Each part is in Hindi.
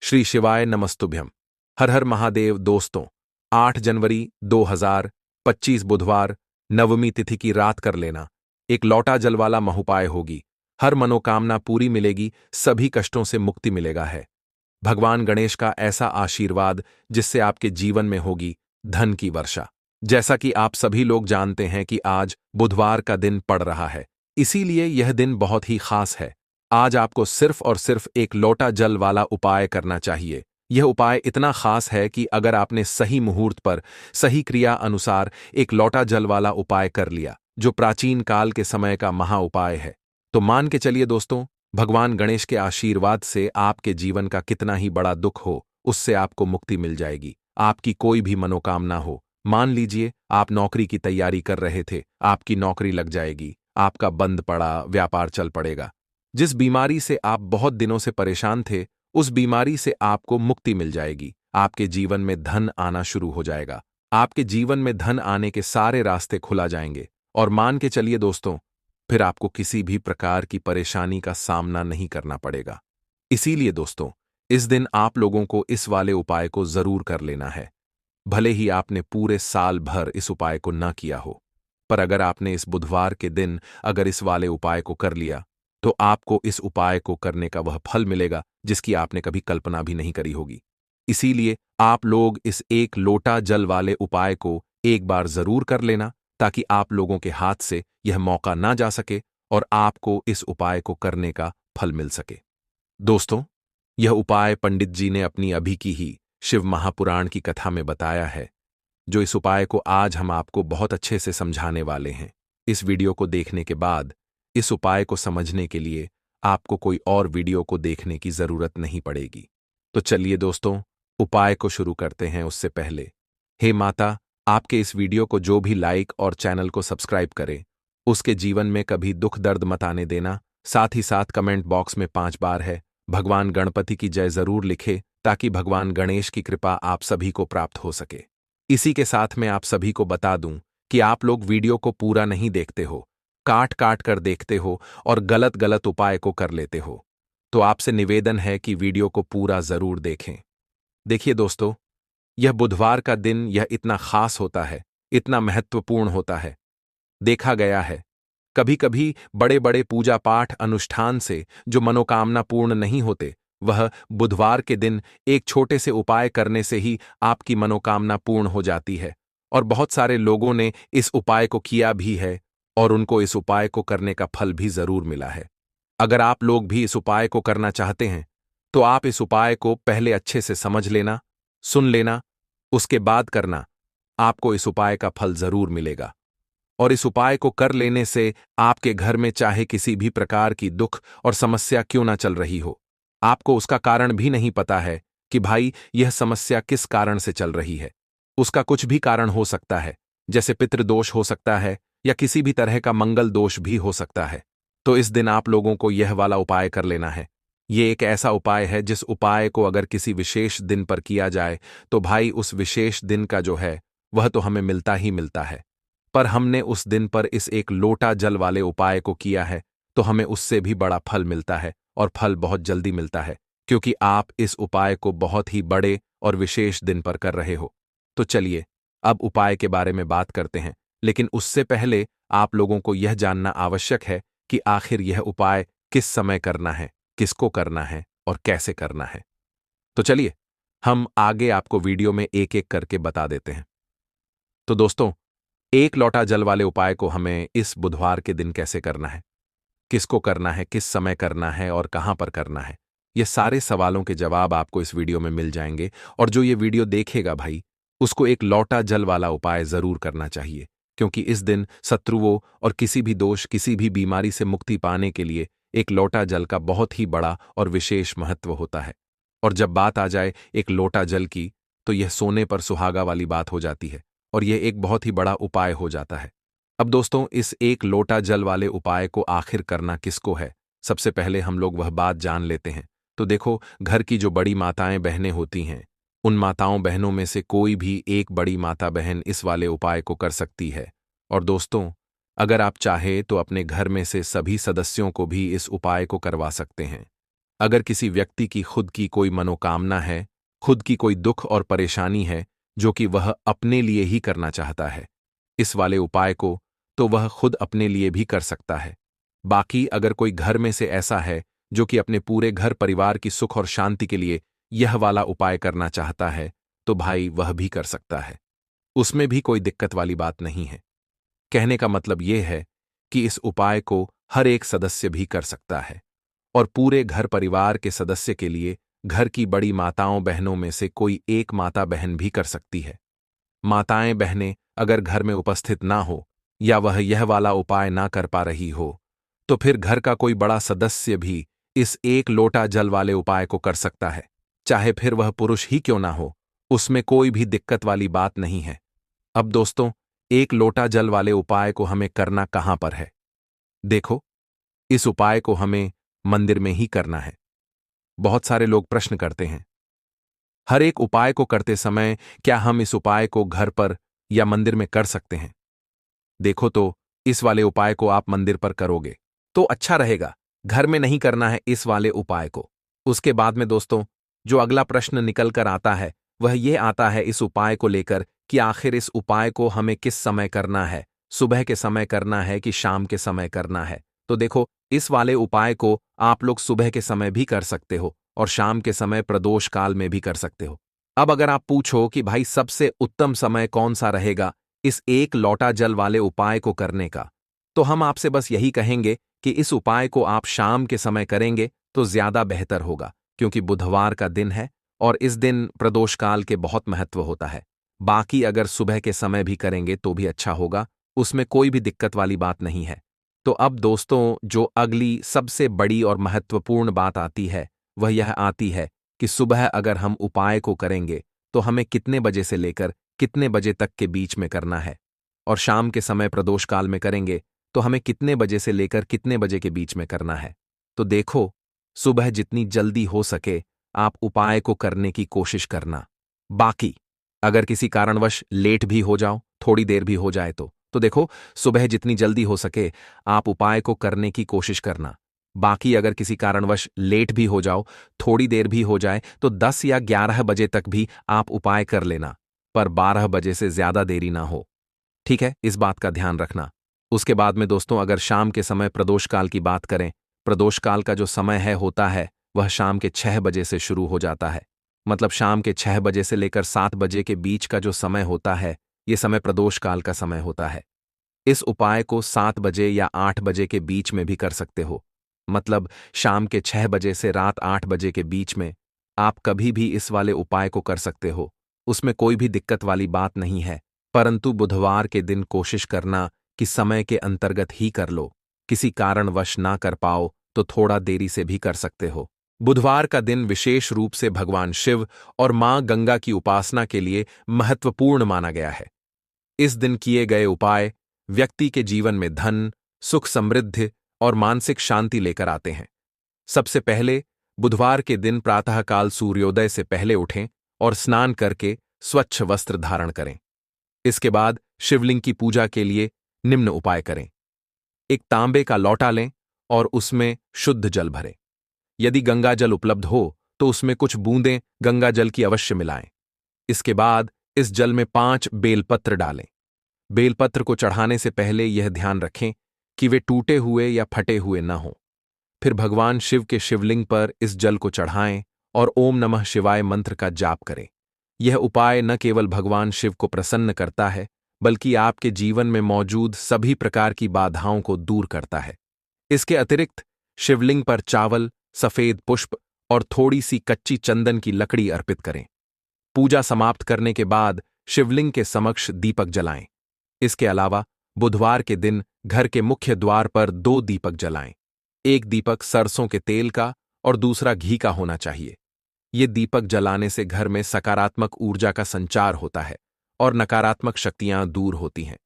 श्री शिवाय नमस्तुभ्यम। हर हर महादेव। दोस्तों, 8 जनवरी 2025 बुधवार नवमी तिथि की रात कर लेना एक लौटा जल वाला महुपाय होगी। हर मनोकामना पूरी मिलेगी, सभी कष्टों से मुक्ति मिलेगा है। भगवान गणेश का ऐसा आशीर्वाद जिससे आपके जीवन में होगी धन की वर्षा। जैसा कि आप सभी लोग जानते हैं कि आज बुधवार का दिन पड़ रहा है, इसीलिए यह दिन बहुत ही खास है। आज आपको सिर्फ और सिर्फ एक लोटा जल वाला उपाय करना चाहिए। यह उपाय इतना खास है कि अगर आपने सही मुहूर्त पर सही क्रिया अनुसार एक लोटा जल वाला उपाय कर लिया, जो प्राचीन काल के समय का महा उपाय है, तो मान के चलिए दोस्तों, भगवान गणेश के आशीर्वाद से आपके जीवन का कितना ही बड़ा दुख हो, उससे आपको मुक्ति मिल जाएगी। आपकी कोई भी मनोकामना हो, मान लीजिए आप नौकरी की तैयारी कर रहे थे, आपकी नौकरी लग जाएगी, आपका बंद पड़ा व्यापार चल पड़ेगा। जिस बीमारी से आप बहुत दिनों से परेशान थे, उस बीमारी से आपको मुक्ति मिल जाएगी। आपके जीवन में धन आना शुरू हो जाएगा। आपके जीवन में धन आने के सारे रास्ते खुला जाएंगे। और मान के चलिए दोस्तों, फिर आपको किसी भी प्रकार की परेशानी का सामना नहीं करना पड़ेगा। इसीलिए दोस्तों, इस दिन आप लोगों को इस वाले उपाय को जरूर कर लेना है। भले ही आपने पूरे साल भर इस उपाय को न किया हो, पर अगर आपने इस बुधवार के दिन अगर इस वाले उपाय को कर लिया, तो आपको इस उपाय को करने का वह फल मिलेगा जिसकी आपने कभी कल्पना भी नहीं करी होगी। इसीलिए आप लोग इस एक लोटा जल वाले उपाय को एक बार जरूर कर लेना, ताकि आप लोगों के हाथ से यह मौका ना जा सके और आपको इस उपाय को करने का फल मिल सके। दोस्तों, यह उपाय पंडित जी ने अपनी अभी की ही शिव महापुराण की कथा में बताया है, जो इस उपाय को आज हम आपको बहुत अच्छे से समझाने वाले हैं। इस वीडियो को देखने के बाद इस उपाय को समझने के लिए आपको कोई और वीडियो को देखने की जरूरत नहीं पड़ेगी। तो चलिए दोस्तों, उपाय को शुरू करते हैं। उससे पहले, हे माता, आपके इस वीडियो को जो भी लाइक और चैनल को सब्सक्राइब करे, उसके जीवन में कभी दुख दर्द मत आने देना। साथ ही साथ कमेंट बॉक्स में 5 बार है भगवान गणपति की जय जरूर लिखे, ताकि भगवान गणेश की कृपा आप सभी को प्राप्त हो सके। इसी के साथ मैं आप सभी को बता दूं कि आप लोग वीडियो को पूरा नहीं देखते हो, काट काट कर देखते हो और गलत गलत उपाय को कर लेते हो। तो आपसे निवेदन है कि वीडियो को पूरा जरूर देखें। देखिए दोस्तों, यह बुधवार का दिन यह इतना खास होता है, इतना महत्वपूर्ण होता है। देखा गया है, कभी कभी बड़े बड़े पूजा पाठ अनुष्ठान से जो मनोकामना पूर्ण नहीं होते, वह बुधवार के दिन एक छोटे से उपाय करने से ही आपकी मनोकामना पूर्ण हो जाती है। और बहुत सारे लोगों ने इस उपाय को किया भी है और उनको इस उपाय को करने का फल भी जरूर मिला है। अगर आप लोग भी इस उपाय को करना चाहते हैं, तो आप इस उपाय को पहले अच्छे से समझ लेना, सुन लेना, उसके बाद करना। आपको इस उपाय का फल जरूर मिलेगा। और इस उपाय को कर लेने से आपके घर में चाहे किसी भी प्रकार की दुख और समस्या क्यों ना चल रही हो, आपको उसका कारण भी नहीं पता है कि भाई यह समस्या किस कारण से चल रही है। उसका कुछ भी कारण हो सकता है, जैसे पितृदोष हो सकता है या किसी भी तरह का मंगल दोष भी हो सकता है। तो इस दिन आप लोगों को यह वाला उपाय कर लेना है। ये एक ऐसा उपाय है जिस उपाय को अगर किसी विशेष दिन पर किया जाए, तो भाई उस विशेष दिन का जो है वह तो हमें मिलता ही मिलता है। पर हमने उस दिन पर इस एक लोटा जल वाले उपाय को किया है, तो हमें उससे भी बड़ा फल मिलता है, और फल बहुत जल्दी मिलता है, क्योंकि आप इस उपाय को बहुत ही बड़े और विशेष दिन पर कर रहे हो। तो चलिए अब उपाय के बारे में बात करते हैं, लेकिन उससे पहले आप लोगों को यह जानना आवश्यक है कि आखिर यह उपाय किस समय करना है, किसको करना है और कैसे करना है। तो चलिए हम आगे आपको वीडियो में एक एक करके बता देते हैं। तो दोस्तों, एक लोटा जल वाले उपाय को हमें इस बुधवार के दिन कैसे करना है, किसको करना है, किस समय करना है और कहां पर करना है, ये सारे सवालों के जवाब आपको इस वीडियो में मिल जाएंगे। और जो ये वीडियो देखेगा भाई, उसको एक लोटा जल वाला उपाय जरूर करना चाहिए, क्योंकि इस दिन शत्रुओं और किसी भी दोष, किसी भी बीमारी से मुक्ति पाने के लिए एक लोटा जल का बहुत ही बड़ा और विशेष महत्व होता है। और जब बात आ जाए एक लोटा जल की, तो यह सोने पर सुहागा वाली बात हो जाती है, और यह एक बहुत ही बड़ा उपाय हो जाता है। अब दोस्तों, इस एक लोटा जल वाले उपाय को आखिर करना किसको है, सबसे पहले हम लोग वह बात जान लेते हैं। तो देखो, घर की जो बड़ी माताएं बहनें होती हैं, उन माताओं बहनों में से कोई भी एक बड़ी माता बहन इस वाले उपाय को कर सकती है। और दोस्तों, अगर आप चाहे तो अपने घर में से सभी सदस्यों को भी इस उपाय को करवा सकते हैं। अगर किसी व्यक्ति की खुद की कोई मनोकामना है, खुद की कोई दुख और परेशानी है जो कि वह अपने लिए ही करना चाहता है, इस वाले उपाय को तो वह खुद अपने लिए भी कर सकता है। बाकी अगर कोई घर में से ऐसा है जो कि अपने पूरे घर परिवार की सुख और शांति के लिए यह वाला उपाय करना चाहता है, तो भाई वह भी कर सकता है। उसमें भी कोई दिक्कत वाली बात नहीं है। कहने का मतलब यह है कि इस उपाय को हर एक सदस्य भी कर सकता है और पूरे घर परिवार के सदस्य के लिए घर की बड़ी माताओं बहनों में से कोई एक माता बहन भी कर सकती है। माताएं बहनें अगर घर में उपस्थित ना हो या वह यह वाला उपाय ना कर पा रही हो, तो फिर घर का कोई बड़ा सदस्य भी इस एक लोटा जल वाले उपाय को कर सकता है, चाहे फिर वह पुरुष ही क्यों ना हो। उसमें कोई भी दिक्कत वाली बात नहीं है। अब दोस्तों, एक लोटा जल वाले उपाय को हमें करना कहां पर है? देखो, इस उपाय को हमें मंदिर में ही करना है। बहुत सारे लोग प्रश्न करते हैं, हर एक उपाय को करते समय क्या हम इस उपाय को घर पर या मंदिर में कर सकते हैं? देखो तो, इस वाले उपाय को आप मंदिर पर करोगे तो अच्छा रहेगा, घर में नहीं करना है इस वाले उपाय को। उसके बाद में दोस्तों, जो अगला प्रश्न निकल कर आता है वह यह आता है इस उपाय को लेकर कि आखिर इस उपाय को हमें किस समय करना है, सुबह के समय करना है कि शाम के समय करना है? तो देखो, इस वाले उपाय को आप लोग सुबह के समय भी कर सकते हो और शाम के समय प्रदोष काल में भी कर सकते हो। अब अगर आप पूछो कि भाई सबसे उत्तम समय कौन सा रहेगा इस एक लोटा जल वाले उपाय को करने का, तो हम आपसे बस यही कहेंगे कि इस उपाय को आप शाम के समय करेंगे तो ज्यादा बेहतर होगा, क्योंकि बुधवार का दिन है और इस दिन प्रदोष काल के बहुत महत्व होता है। बाकी अगर सुबह के समय भी करेंगे तो भी अच्छा होगा, उसमें कोई भी दिक्कत वाली बात नहीं है। तो अब दोस्तों, जो अगली सबसे बड़ी और महत्वपूर्ण बात आती है वह यह आती है कि सुबह अगर हम उपाय को करेंगे तो हमें कितने बजे से लेकर कितने बजे तक के बीच में करना है, और शाम के समय प्रदोष काल में करेंगे तो हमें कितने बजे से लेकर कितने बजे के बीच में करना है। तो देखो, सुबह जितनी जल्दी हो सके आप उपाय को करने की कोशिश करना। बाकी अगर किसी कारणवश लेट भी हो जाओ, थोड़ी देर भी हो जाए तो देखो, सुबह जितनी जल्दी हो सके आप उपाय को करने की कोशिश करना। बाकी अगर किसी कारणवश लेट भी हो जाओ, थोड़ी देर भी हो जाए, तो 10 या 11 बजे तक भी आप उपाय कर लेना, पर 12 बजे से ज्यादा देरी ना हो। ठीक है, इस बात का ध्यान रखना। उसके बाद में दोस्तों, अगर शाम के समय प्रदोष काल की बात करें, प्रदोष काल का जो समय है होता है वह शाम के 6 बजे से शुरू हो जाता है। मतलब शाम के 6 बजे से लेकर 7 बजे के बीच का जो समय होता है, ये समय प्रदोष काल का समय होता है। इस उपाय को 7 बजे या 8 बजे के बीच में भी कर सकते हो। मतलब शाम के 6 बजे से रात 8 बजे के बीच में आप कभी भी इस वाले उपाय को कर सकते हो, उसमें कोई भी दिक्कत वाली बात नहीं है। परंतु बुधवार के दिन कोशिश करना कि समय के अंतर्गत ही कर लो। किसी कारणवश ना कर पाओ तो थोड़ा देरी से भी कर सकते हो। बुधवार का दिन विशेष रूप से भगवान शिव और मां गंगा की उपासना के लिए महत्वपूर्ण माना गया है। इस दिन किए गए उपाय व्यक्ति के जीवन में धन, सुख, समृद्धि और मानसिक शांति लेकर आते हैं। सबसे पहले बुधवार के दिन प्रातःकाल सूर्योदय से पहले उठें और स्नान करके स्वच्छ वस्त्र धारण करें। इसके बाद शिवलिंग की पूजा के लिए निम्न उपाय करें। एक तांबे का लौटा लें और उसमें शुद्ध जल भरें। यदि गंगा जल उपलब्ध हो तो उसमें कुछ बूंदें गंगा जल की अवश्य मिलाएं। इसके बाद इस जल में 5 बेलपत्र डालें। बेलपत्र को चढ़ाने से पहले यह ध्यान रखें कि वे टूटे हुए या फटे हुए न हों। फिर भगवान शिव के शिवलिंग पर इस जल को चढ़ाएं और ओम नमः शिवाय मंत्र का जाप करें। यह उपाय न केवल भगवान शिव को प्रसन्न करता है, बल्कि आपके जीवन में मौजूद सभी प्रकार की बाधाओं को दूर करता है। इसके अतिरिक्त शिवलिंग पर चावल, सफेद पुष्प और थोड़ी सी कच्ची चंदन की लकड़ी अर्पित करें। पूजा समाप्त करने के बाद शिवलिंग के समक्ष दीपक जलाएं। इसके अलावा बुधवार के दिन घर के मुख्य द्वार पर 2 दीपक जलाएं। एक दीपक सरसों के तेल का और दूसरा घी का होना चाहिए। ये दीपक जलाने से घर में सकारात्मक ऊर्जा का संचार होता है और नकारात्मक शक्तियां दूर होती हैं।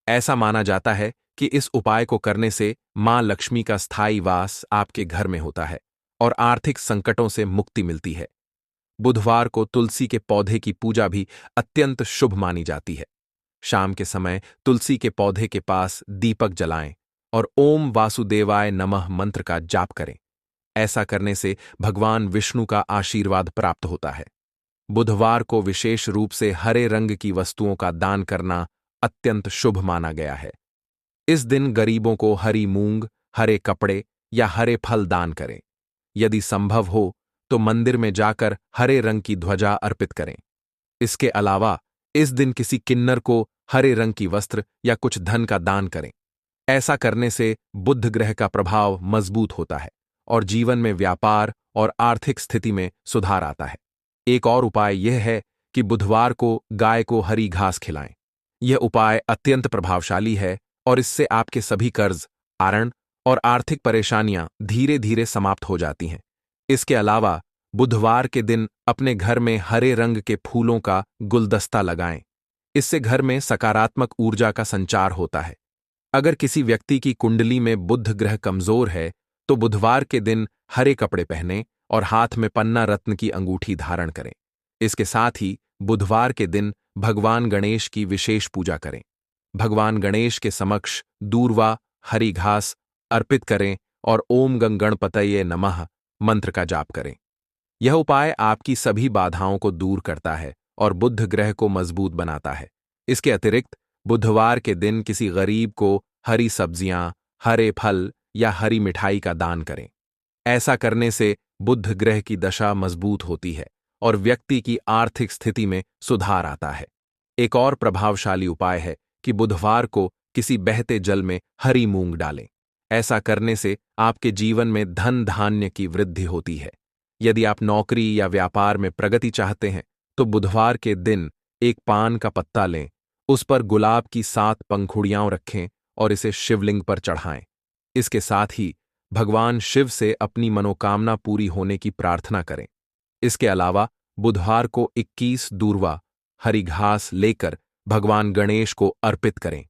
ऐसा माना जाता है कि इस उपाय को करने से मां लक्ष्मी का स्थायी वास आपके घर में होता है और आर्थिक संकटों से मुक्ति मिलती है। बुधवार को तुलसी के पौधे की पूजा भी अत्यंत शुभ मानी जाती है। शाम के समय तुलसी के पौधे के पास दीपक जलाएं और ओम वासुदेवाय नमः मंत्र का जाप करें। ऐसा करने से भगवान विष्णु का आशीर्वाद प्राप्त होता है। बुधवार को विशेष रूप से हरे रंग की वस्तुओं का दान करना अत्यंत शुभ माना गया है। इस दिन गरीबों को हरी मूंग, हरे कपड़े या हरे फल दान करें। यदि संभव हो तो मंदिर में जाकर हरे रंग की ध्वजा अर्पित करें। इसके अलावा इस दिन किसी किन्नर को हरे रंग की वस्त्र या कुछ धन का दान करें। ऐसा करने से बुध ग्रह का प्रभाव मजबूत होता है और जीवन में व्यापार और आर्थिक स्थिति में सुधार आता है। एक और उपाय यह है कि बुधवार को गाय को हरी घास खिलाएं। यह उपाय अत्यंत प्रभावशाली है और इससे आपके सभी कर्ज, आरण और आर्थिक परेशानियां धीरे धीरे समाप्त हो जाती हैं। इसके अलावा बुधवार के दिन अपने घर में हरे रंग के फूलों का गुलदस्ता लगाएं। इससे घर में सकारात्मक ऊर्जा का संचार होता है। अगर किसी व्यक्ति की कुंडली में बुध ग्रह कमजोर है तो बुधवार के दिन हरे कपड़े पहनें और हाथ में पन्ना रत्न की अंगूठी धारण करें। इसके साथ ही बुधवार के दिन भगवान गणेश की विशेष पूजा करें। भगवान गणेश के समक्ष दूर्वा, हरी घास अर्पित करें और ओम गं गणपतये नमः मंत्र का जाप करें। यह उपाय आपकी सभी बाधाओं को दूर करता है और बुध ग्रह को मजबूत बनाता है। इसके अतिरिक्त बुधवार के दिन किसी गरीब को हरी सब्जियां, हरे फल या हरी मिठाई का दान करें। ऐसा करने से बुध ग्रह की दशा मजबूत होती है और व्यक्ति की आर्थिक स्थिति में सुधार आता है। एक और प्रभावशाली उपाय है कि बुधवार को किसी बहते जल में हरी मूंग डालें। ऐसा करने से आपके जीवन में धन धान्य की वृद्धि होती है। यदि आप नौकरी या व्यापार में प्रगति चाहते हैं तो बुधवार के दिन एक पान का पत्ता लें, उस पर गुलाब की 7 पंखुड़ियां रखें और इसे शिवलिंग पर चढ़ाएं। इसके साथ ही भगवान शिव से अपनी मनोकामना पूरी होने की प्रार्थना करें। इसके अलावा बुधवार को 21 दूर्वा हरी घास लेकर भगवान गणेश को अर्पित करें।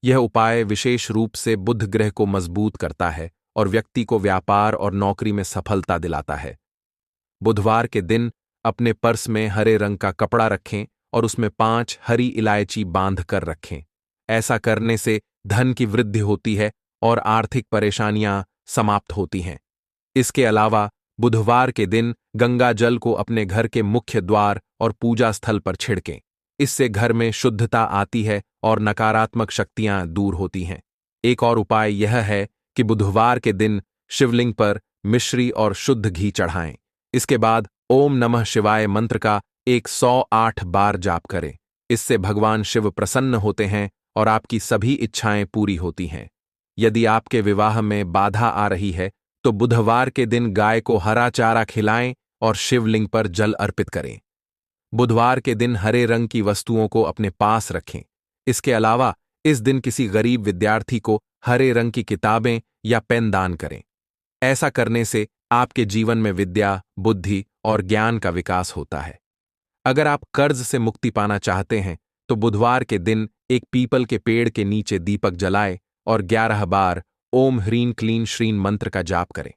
यह उपाय विशेष रूप से बुध ग्रह को मजबूत करता है और व्यक्ति को व्यापार और नौकरी में सफलता दिलाता है। बुधवार के दिन अपने पर्स में हरे रंग का कपड़ा रखें और उसमें 5 हरी इलायची बांध कर रखें। ऐसा करने से धन की वृद्धि होती है और आर्थिक परेशानियां समाप्त होती हैं। इसके अलावा बुधवार के दिन गंगा जल को अपने घर के मुख्य द्वार और पूजा स्थल पर छिड़कें। इससे घर में शुद्धता आती है और नकारात्मक शक्तियां दूर होती हैं। एक और उपाय यह है कि बुधवार के दिन शिवलिंग पर मिश्री और शुद्ध घी चढ़ाएं। इसके बाद ओम नमः शिवाय मंत्र का 108 बार जाप करें। इससे भगवान शिव प्रसन्न होते हैं और आपकी सभी इच्छाएं पूरी होती हैं। यदि आपके विवाह में बाधा आ रही है तो बुधवार के दिन गाय को हरा चारा खिलाएं और शिवलिंग पर जल अर्पित करें। बुधवार के दिन हरे रंग की वस्तुओं को अपने पास रखें। इसके अलावा इस दिन किसी गरीब विद्यार्थी को हरे रंग की किताबें या पेन दान करें। ऐसा करने से आपके जीवन में विद्या, बुद्धि और ज्ञान का विकास होता है। अगर आप कर्ज से मुक्ति पाना चाहते हैं तो बुधवार के दिन एक पीपल के पेड़ के नीचे दीपक जलाएं और 11 बार ओम ह्रीं क्लीं श्रीं मंत्र का जाप करें।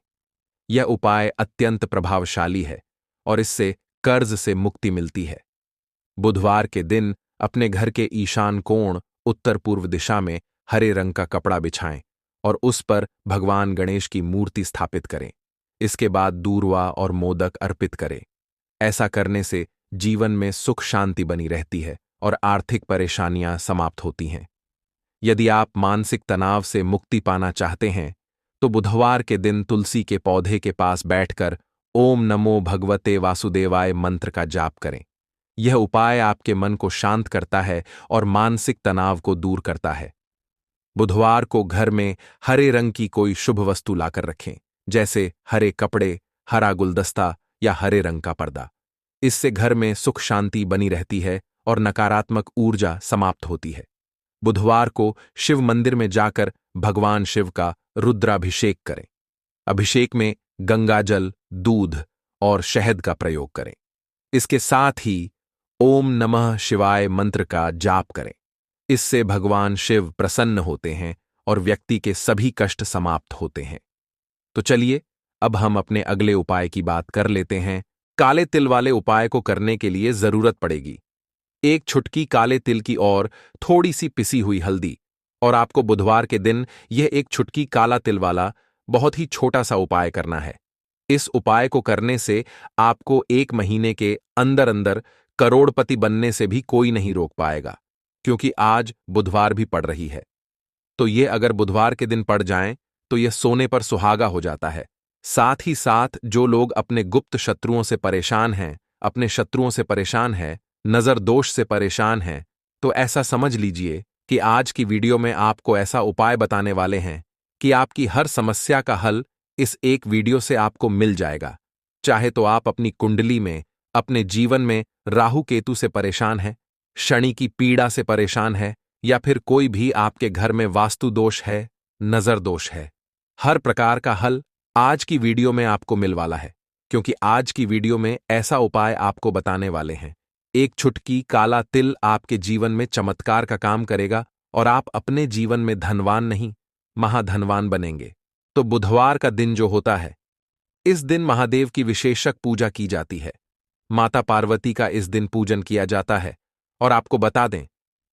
यह उपाय अत्यंत प्रभावशाली है और इससे कर्ज से मुक्ति मिलती है। बुधवार के दिन अपने घर के ईशान कोण उत्तर पूर्व दिशा में हरे रंग का कपड़ा बिछाएं और उस पर भगवान गणेश की मूर्ति स्थापित करें। इसके बाद दूर्वा और मोदक अर्पित करें। ऐसा करने से जीवन में सुख शांति बनी रहती है और आर्थिक परेशानियां समाप्त होती हैं। यदि आप मानसिक तनाव से मुक्ति पाना चाहते हैं तो बुधवार के दिन तुलसी के पौधे के पास बैठकर ओम नमो भगवते वासुदेवाय मंत्र का जाप करें। यह उपाय आपके मन को शांत करता है और मानसिक तनाव को दूर करता है। बुधवार को घर में हरे रंग की कोई शुभ वस्तु लाकर रखें, जैसे हरे कपड़े, हरा गुलदस्ता या हरे रंग का पर्दा। इससे घर में सुख शांति बनी रहती है और नकारात्मक ऊर्जा समाप्त होती है। बुधवार को शिव मंदिर में जाकर भगवान शिव का रुद्राभिषेक करें। अभिषेक में गंगा जल, दूध और शहद का प्रयोग करें। इसके साथ ही ओम नमः शिवाय मंत्र का जाप करें। इससे भगवान शिव प्रसन्न होते हैं और व्यक्ति के सभी कष्ट समाप्त होते हैं। तो चलिए अब हम अपने अगले उपाय की बात कर लेते हैं। काले तिल वाले उपाय को करने के लिए जरूरत पड़ेगी 1 छुटकी काले तिल की और थोड़ी सी पिसी हुई हल्दी, और आपको बुधवार के दिन यह 1 छुटकी काला तिल वाला बहुत ही छोटा सा उपाय करना है। इस उपाय को करने से आपको 1 महीने के अंदर अंदर करोड़पति बनने से भी कोई नहीं रोक पाएगा, क्योंकि आज बुधवार भी पड़ रही है। तो ये अगर बुधवार के दिन पड़ जाएं तो यह सोने पर सुहागा हो जाता है। साथ ही साथ जो लोग अपने गुप्त शत्रुओं से परेशान हैं, अपने शत्रुओं से परेशान हैं, नजर दोष से परेशान हैं, तो ऐसा समझ लीजिए कि आज की वीडियो में आपको ऐसा उपाय बताने वाले हैं कि आपकी हर समस्या का हल इस एक वीडियो से आपको मिल जाएगा। चाहे तो आप अपनी कुंडली में, अपने जीवन में राहु केतु से परेशान हैं, शनि की पीड़ा से परेशान है, या फिर कोई भी आपके घर में वास्तु दोष है, नजर दोष है, हर प्रकार का हल आज की वीडियो में आपको मिल वाला है। क्योंकि आज की वीडियो में ऐसा उपाय आपको बताने वाले हैं, एक चुटकी काला तिल आपके जीवन में चमत्कार का काम करेगा और आप अपने जीवन में धनवान नहीं, महाधनवान बनेंगे। तो बुधवार का दिन जो होता है, इस दिन महादेव की विशेषक पूजा की जाती है। माता पार्वती का इस दिन पूजन किया जाता है। और आपको बता दें,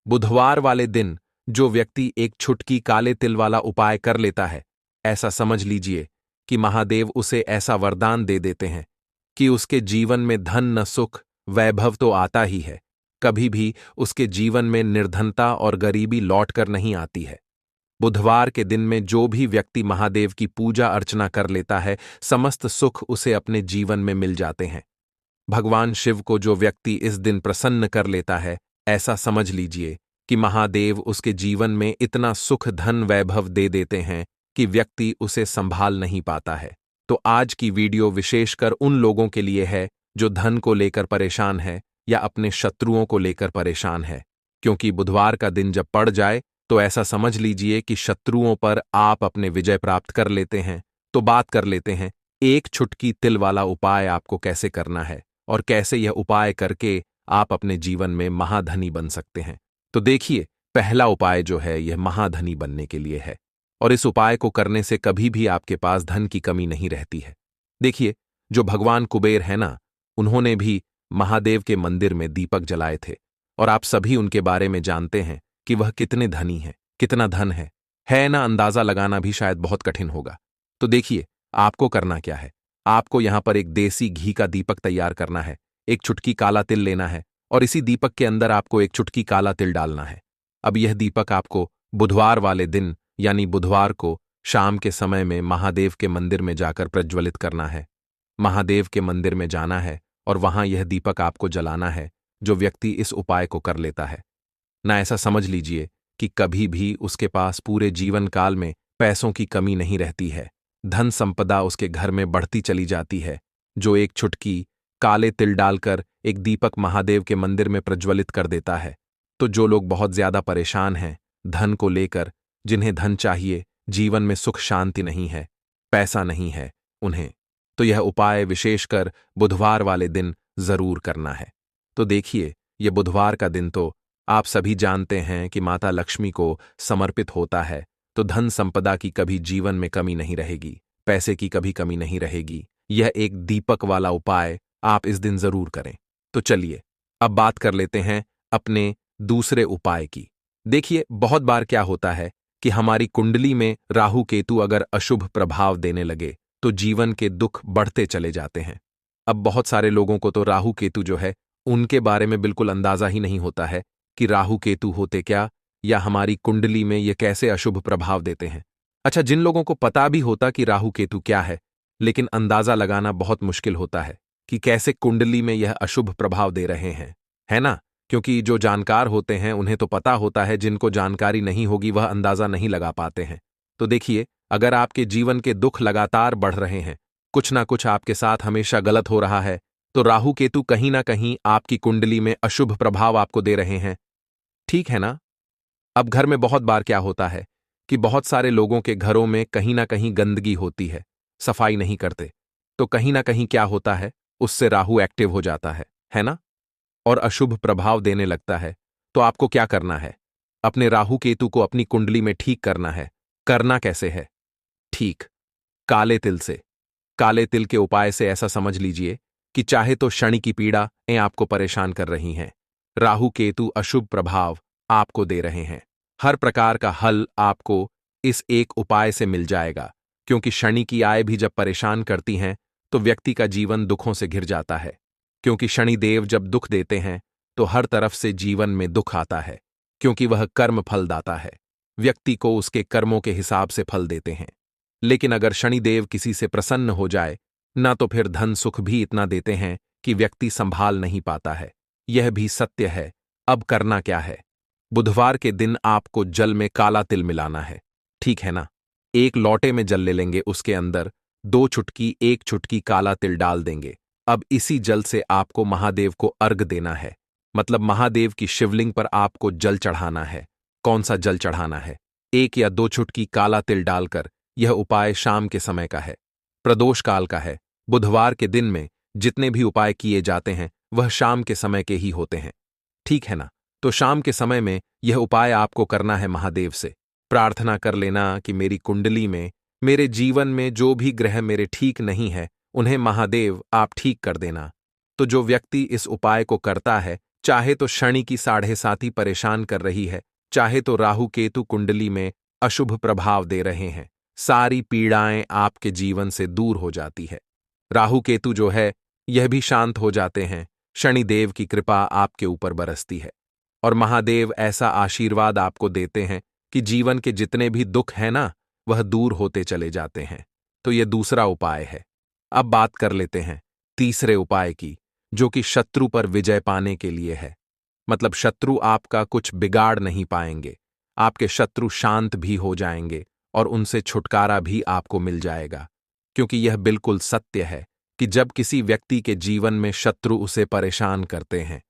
बुधवार वाले दिन जो व्यक्ति एक चुटकी काले तिल वाला उपाय कर लेता है, ऐसा समझ लीजिए कि महादेव उसे ऐसा वरदान दे देते हैं कि उसके जीवन में धन न सुख वैभव तो आता ही है, कभी भी उसके जीवन में निर्धनता और गरीबी लौटकर नहीं आती है। बुधवार के दिन में जो भी व्यक्ति महादेव की पूजा अर्चना कर लेता है, समस्त सुख उसे अपने जीवन में मिल जाते हैं। भगवान शिव को जो व्यक्ति इस दिन प्रसन्न कर लेता है, ऐसा समझ लीजिए कि महादेव उसके जीवन में इतना सुख धन वैभव दे देते हैं कि व्यक्ति उसे संभाल नहीं पाता है। तो आज की वीडियो विशेषकर उन लोगों के लिए है जो धन को लेकर परेशान है या अपने शत्रुओं को लेकर परेशान है। क्योंकि बुधवार का दिन जब पड़ जाए तो ऐसा समझ लीजिए कि शत्रुओं पर आप अपने विजय प्राप्त कर लेते हैं। तो बात कर लेते हैं एक चुटकी तिल वाला उपाय आपको कैसे करना है और कैसे यह उपाय करके आप अपने जीवन में महाधनी बन सकते हैं। तो देखिए, पहला उपाय जो है यह महाधनी बनने के लिए है और इस उपाय को करने से कभी भी आपके पास धन की कमी नहीं रहती है। देखिए, जो भगवान कुबेर है ना, उन्होंने भी महादेव के मंदिर में दीपक जलाए थे और आप सभी उनके बारे में जानते हैं कि वह कितने धनी हैं, कितना धन है ना, अंदाजा लगाना भी शायद बहुत कठिन होगा। तो देखिए, आपको करना क्या है। आपको यहां पर एक देसी घी का दीपक तैयार करना है, एक चुटकी काला तिल लेना है और इसी दीपक के अंदर आपको एक चुटकी काला तिल डालना है। अब यह दीपक आपको बुधवार वाले दिन यानी बुधवार को शाम के समय में महादेव के मंदिर में जाकर प्रज्वलित करना है। महादेव के मंदिर में जाना है और वहां यह दीपक आपको जलाना है। जो व्यक्ति इस उपाय को कर लेता है ना, ऐसा समझ लीजिए कि कभी भी उसके पास पूरे जीवन काल में पैसों की कमी नहीं रहती है, धन संपदा उसके घर में बढ़ती चली जाती है। जो एक चुटकी काले तिल डालकर एक दीपक महादेव के मंदिर में प्रज्वलित कर देता है। तो जो लोग बहुत ज्यादा परेशान हैं धन को लेकर, जिन्हें धन चाहिए, जीवन में सुख शांति नहीं है, पैसा नहीं है उन्हें, तो यह उपाय विशेषकर बुधवार वाले दिन जरूर करना है। तो देखिए, यह बुधवार का दिन तो आप सभी जानते हैं कि माता लक्ष्मी को समर्पित होता है। तो धन संपदा की कभी जीवन में कमी नहीं रहेगी, पैसे की कभी कमी नहीं रहेगी। यह एक दीपक वाला उपाय आप इस दिन जरूर करें। तो चलिए अब बात कर लेते हैं अपने दूसरे उपाय की। देखिए, बहुत बार क्या होता है कि हमारी कुंडली में राहु केतु अगर अशुभ प्रभाव देने लगे तो जीवन के दुख बढ़ते चले जाते हैं। अब बहुत सारे लोगों को तो राहु केतु जो है उनके बारे में बिल्कुल अंदाजा ही नहीं होता है कि राहु केतु होते क्या, या हमारी कुंडली में ये कैसे अशुभ प्रभाव देते हैं। अच्छा, जिन लोगों को पता भी होता कि राहु केतु क्या है, लेकिन अंदाजा लगाना बहुत मुश्किल होता है कि कैसे कुंडली में यह अशुभ प्रभाव दे रहे हैं, है ना। क्योंकि जो जानकार होते हैं उन्हें तो पता होता है, जिनको जानकारी नहीं होगी वह अंदाजा नहीं लगा पाते हैं। तो देखिए, अगर आपके जीवन के दुख लगातार बढ़ रहे हैं, कुछ ना कुछ आपके साथ हमेशा गलत हो रहा है, तो राहु केतु कहीं ना कहीं आपकी कुंडली में अशुभ प्रभाव आपको दे रहे हैं, ठीक है ना। अब घर में बहुत बार क्या होता है कि बहुत सारे लोगों के घरों में कहीं ना कहीं गंदगी होती है, सफाई नहीं करते, तो कहीं ना कहीं क्या होता है, उससे राहु एक्टिव हो जाता है ना, और अशुभ प्रभाव देने लगता है। तो आपको क्या करना है, अपने राहु केतु को अपनी कुंडली में ठीक करना है। करना कैसे है? ठीक, काले तिल से। काले तिल के उपाय से ऐसा समझ लीजिए कि चाहे तो शनि की पीड़ा आपको परेशान कर रही हैं, राहु केतु अशुभ प्रभाव आपको दे रहे हैं, हर प्रकार का हल आपको इस एक उपाय से मिल जाएगा। क्योंकि शनि की आय भी जब परेशान करती हैं तो व्यक्ति का जीवन दुखों से घिर जाता है। क्योंकि शनिदेव जब दुख देते हैं तो हर तरफ से जीवन में दुख आता है, क्योंकि वह कर्म फलदाता है। व्यक्ति को उसके कर्मों के हिसाब से फल देते हैं। लेकिन अगर शनिदेव किसी से प्रसन्न हो जाए ना, तो फिर धन सुख भी इतना देते हैं कि व्यक्ति संभाल नहीं पाता है। यह भी सत्य है। अब करना क्या है? बुधवार के दिन आपको जल में काला तिल मिलाना है, ठीक है ना? एक लोटे में जल ले लेंगे, उसके अंदर 2 चुटकी 1 चुटकी काला तिल डाल देंगे। अब इसी जल से आपको महादेव को अर्घ देना है, मतलब महादेव की शिवलिंग पर आपको जल चढ़ाना है। कौन सा जल चढ़ाना है? 1 या 2 चुटकी काला तिल डालकर। यह उपाय शाम के समय का है, प्रदोष काल का है। बुधवार के दिन में जितने भी उपाय किए जाते हैं वह शाम के समय के ही होते हैं, ठीक है ना? तो शाम के समय में यह उपाय आपको करना है। महादेव से प्रार्थना कर लेना कि मेरी कुंडली में, मेरे जीवन में जो भी ग्रह मेरे ठीक नहीं है उन्हें महादेव आप ठीक कर देना। तो जो व्यक्ति इस उपाय को करता है, चाहे तो शनि की 7.5 परेशान कर रही है, चाहे तो राहु केतु कुंडली में अशुभ प्रभाव दे रहे हैं, सारी पीड़ाएं आपके जीवन से दूर हो जाती है। राहु केतु जो है यह भी शांत हो जाते हैं। शनिदेव की कृपा आपके ऊपर बरसती है और महादेव ऐसा आशीर्वाद आपको देते हैं कि जीवन के जितने भी दुख हैं ना, वह दूर होते चले जाते हैं। तो यह दूसरा उपाय है। अब बात कर लेते हैं तीसरे उपाय की, जो कि शत्रु पर विजय पाने के लिए है। मतलब शत्रु आपका कुछ बिगाड़ नहीं पाएंगे, आपके शत्रु शांत भी हो जाएंगे और उनसे छुटकारा भी आपको मिल जाएगा। क्योंकि यह बिल्कुल सत्य है कि जब किसी व्यक्ति के जीवन में शत्रु उसे परेशान करते हैं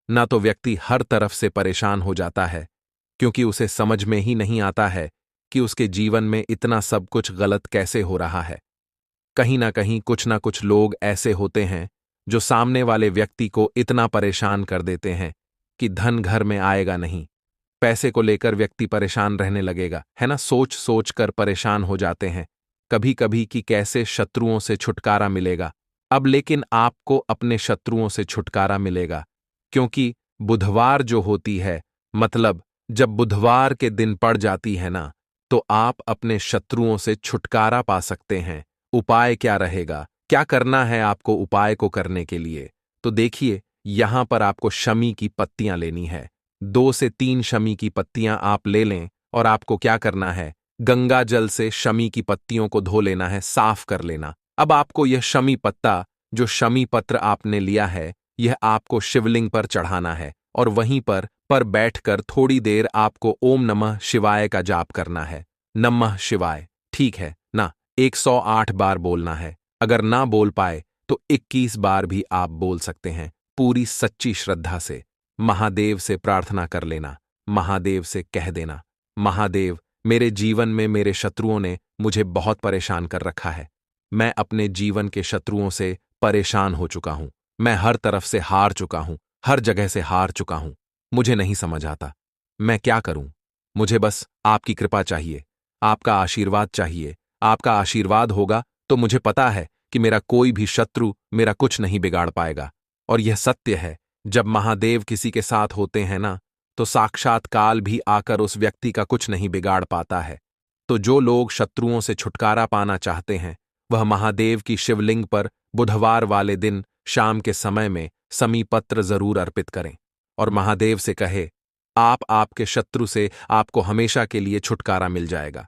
ना, तो व्यक्ति हर तरफ से परेशान हो जाता है, क्योंकि उसे समझ में ही नहीं आता है कि उसके जीवन में इतना सब कुछ गलत कैसे हो रहा है। कहीं ना कहीं कुछ ना कुछ लोग ऐसे होते हैं जो सामने वाले व्यक्ति को इतना परेशान कर देते हैं कि धन घर में आएगा नहीं। पैसे को लेकर व्यक्ति परेशान रहने लगेगा, है ना? सोच सोच कर परेशान हो जाते हैं कभी कभी कि कैसे शत्रुओं से छुटकारा मिलेगा। अब लेकिन आपको अपने शत्रुओं से छुटकारा मिलेगा, क्योंकि बुधवार जो होती है, मतलब जब बुधवार के दिन पड़ जाती है ना, तो आप अपने शत्रुओं से छुटकारा पा सकते हैं। उपाय क्या रहेगा? क्या करना है आपको उपाय को करने के लिए? तो देखिए, यहां पर आपको शमी की पत्तियां लेनी है। 2 से 3 शमी की पत्तियां आप ले लें और आपको क्या करना है? गंगा जल से शमी की पत्तियों को धो लेना है, साफ कर लेना। अब आपको यह शमी पत्ता, जो शमी पत्र आपने लिया है, यह आपको शिवलिंग पर चढ़ाना है और वहीं पर बैठकर थोड़ी देर आपको ओम नमः शिवाय का जाप करना है। नमः शिवाय, ठीक है ना? 108 बार बोलना है। अगर ना बोल पाए तो 21 बार भी आप बोल सकते हैं, पूरी सच्ची श्रद्धा से। महादेव से प्रार्थना कर लेना, महादेव से कह देना, महादेव, मेरे जीवन में मेरे शत्रुओं ने मुझे बहुत परेशान कर रखा है। मैं अपने जीवन के शत्रुओं से परेशान हो चुका हूं। मैं हर तरफ से हार चुका हूं, हर जगह से हार चुका हूं। मुझे नहीं समझ आता मैं क्या करूं। मुझे बस आपकी कृपा चाहिए, आपका आशीर्वाद चाहिए। आपका आशीर्वाद होगा तो मुझे पता है कि मेरा कोई भी शत्रु मेरा कुछ नहीं बिगाड़ पाएगा। और यह सत्य है, जब महादेव किसी के साथ होते हैं ना, तो साक्षात काल भी आकर उस व्यक्ति का कुछ नहीं बिगाड़ पाता है। तो जो लोग शत्रुओं से छुटकारा पाना चाहते हैं, वह महादेव की शिवलिंग पर बुधवार वाले दिन शाम के समय में समी पत्र जरूर अर्पित करें और महादेव से कहे, आपके शत्रु से आपको हमेशा के लिए छुटकारा मिल जाएगा।